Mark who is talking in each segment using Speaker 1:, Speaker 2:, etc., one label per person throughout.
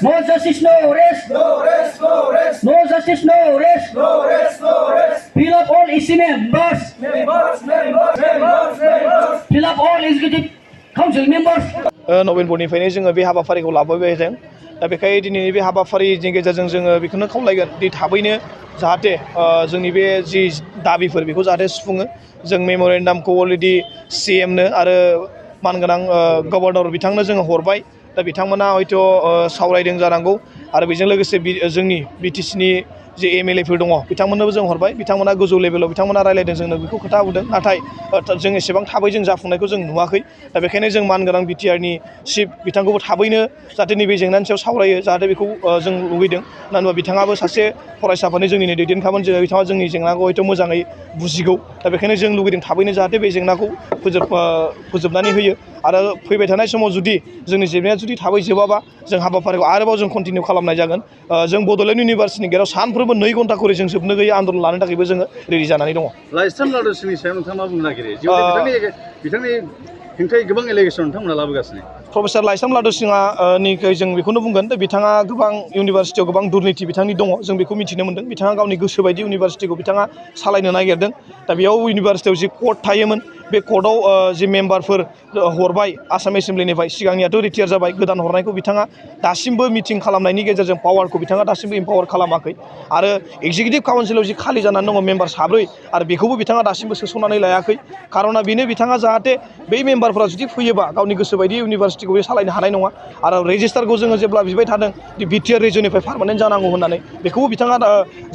Speaker 1: No justice, no arrest.
Speaker 2: No rest, no rest.
Speaker 1: No justice, no arrest.
Speaker 2: No rest, no rest.
Speaker 1: Fill up all EC members.
Speaker 2: Members, members, members, members.
Speaker 1: Fill up all executive council members.
Speaker 3: नभेम्बरनिफ्रायनो जोङो बे हाबाफारिखौ लाबोबाय थादों दा बेखायनो दिनैनि बे हाबाफारिनि गेजेरजों जोङो बेखौनो खावलायगोन दि थाबैनो जाहाथे जोंनि बे जि दाबिफोर बेखौ जाहाथे सुफुङो जों मेम'रेन्डामखौ अलरेडि CMनो आरो मानगोनां गभर्नर बिथांनो जोङो हरबाय दा बिथांमोना हयथ' सावरायदों जानांगौ आरो बेजों लोगोसे जोंनि BTCनि जे MLAफोर दङ बिथांमोननोबो जों हरबाय बिथांमोना गोजौ लेभेलाव बिथांमोना रायलायदों जोंनो बेखौ खोथा होदों नाथाय जों एसेबां थाबै जों जाफुंनायखौ जों नुवाखै दा बेखायनो जों मानगोनां BTRनि चिफ बिथांखौबो थाबैनो जाहाथे नैबे जेंनानि सायाव सावरायो जाहाथे बेखौ जों लुबैदों मानो होनबा बिथाङाबो सासे फरायसाफोरनि जोंनिनो दैदेनखामोन बिथाङा जोंनि जेंनाखौ हयथ' मोजाङै बुजिगौ दा बेखायनो जों लुबैदों थाबैनो जाहाथे बे जेंनाखौ फोजोबनानै होयो आरो फैबाय थानाय समाव जुदि जोंनि जेंनाया जुदि थाबै जोबाबा जों हाबाफारिखौ आरोबाव जों कन्टिनिउ खालामनाय जागोन जों बड'लेण्ड इउनिभार्सिटिनि गेजेराव सानफ्रोमबो 2 घन्टा खरि जों जोबनो गैयै आन्दलन लानो थाखायबो जोङो रेडि जानानै दङ
Speaker 4: लाइस्राम लादोसिंनि सायाव नोंथाङा मा बुंनो नागिरो बिथांनि हेंथायै गोबां एलिगेसन नोंथांमोना लाबोगासिनो
Speaker 3: प्रफेसर लाइस्राम लादोसिंहानिखै जों बेखौनो बुंगोन बिथाङा गोबां इउनिभार्सिटियाव गोबां दुर्निति बिथांनि दङ जों बेखौ मिथिनो मोन्दों बिथाङा गावनि गोसो बायदि इउनिभार्सिटिखौ बिथाङा सालायनो नागिरदों दा बेयाव इउनिभार्सिटियाव जि कर्ट थायोमोन बे कर्टआव जि मेम्बारफोर हरबाय आसाम एसेम्ब्लिनिफ्राय सिगांनियाथ' रिटायार जाबाय गोदान हरनायखौ बिथाङा दासिमबो मिटिं खालामनायनि गेजेरजों पावारखौ बिथाङा दासिमबो इम्पावार खालामाखै आरो एक्जिकिउटिभ काउन्सिलाव जि खालि जानानै दङ मेम्बार 7 आरो बेखौबो बिथाङा दासिमबो सोसननानै लायाखै खार'ना बेनो बिथाङा जाहाथे बै मेम्बारफोरा जुदि फैयोबा गावनि गोसो बायदि इउनिभार्सिटिखौ बे सालायनो हानाय नङा आरो रेजिस्टारखौ जोङो जेब्ला बिबाय थादों दि BTR रिजननिफ्राय पार्मानेन्ट जानांगौ होननानै बेखौबो बिथाङा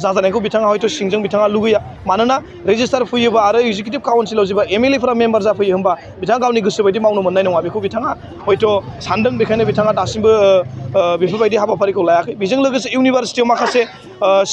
Speaker 3: जाजानायखौ बिथाङा हयथ' सिंजों बिथाङा लुगैया मानोना रेजिस्टार फैयोबा आरो एक्जिकिउटिभ काउन्सिलाव जेब्ला MLAफोरा मेम्बार जाफैयो होमबा बिथाङा गावनि गोसो बायदि मावनो मोननाय नङा बेखौ बिथाङा हयथ' सानदों बेखायनो बिथाङा दासिमबो बेफोरबायदि हाबाफारिखौ लायाखै बेजों लोगोसे इउनिभार्सिटियाव माखासे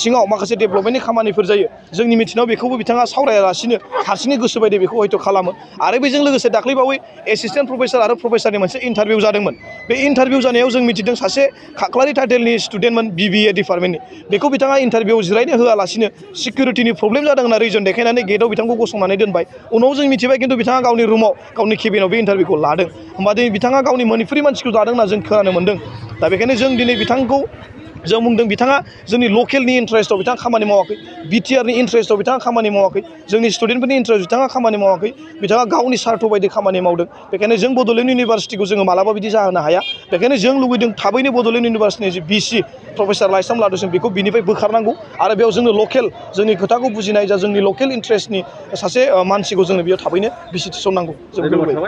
Speaker 3: सिङाव माखासे डेभेलपमेन्टनि खामानिफोर जायो जोंनि मिथिनायाव बेखौबो बिथाङा सावरायालासिनो हारसिङै गोसो बायदि बेखौ हयथ' खालामो आरो बेजों लोगोसे दाख्लैबावै एसिस्टेन्ट प्रफेसर आरो प्रफेसरनि मोनसे इन्टारभिउ जादोंमोन बे इन्टारभिउ जानायाव जों मिथिदों सासे खाख्लारि टाइटेलनि स्टुडेन्टमोन BBA डिपार्टमेन्टनि बेखौ बिथाङा इन्टारभिउआव जिरायनो होआलासिनो सिकिउरिटिनि प्रब्लेम जादों होनना रिजन देखायनानै गेटआव बिथांखौ गसंनानै दोनबाय उनाव जों मिथिबाय खिन्थु बिथाङा गावनि रुमाव गावनि केबिनाव बे इन्टारभिउखौ लादों होमबा दिनै बिथाङा गावनि मोनफ्रोम मानसिखौ लादों होनना जों खोनानो मोन्दों दा बेखायनो जों दिनै बिथांखौ जों बुंदों बिथाङा जोंनि लकेलनि इन्टारेस्टआव बिथाङा खामानि मावाखै BTRनि इन्टारेस्टआव बिथाङा खामानि मावाखै जोंनि स्टुडेन्टफोरनि इन्टारेस्ट बिथाङा खामानि मावाखै बिथाङा गावनि सार्थ बायदि खामानि मावदों बेखायनो जों बड'लेण्ड इउनिभार्सिटिखौ जोङो मालाबा बिदि जाहोनो हाया बेखायनो जों लुबैदों थाबैनो बड'लेण्ड इउनिभार्सिटिनि जि VC प्रफेसर लाइस्राम लादोसिं बेखौ बिनिफ्राय बोखारनांगौ आरो बेयाव जोंनो लकेल जोंनि खोथाखौ बुजिनाय जा जोंनि लकेल इन्टारेस्टनि सासे मानसिखौ जोंनो बेयाव थाबैनो VC थिसननांगौ जों लुबैयो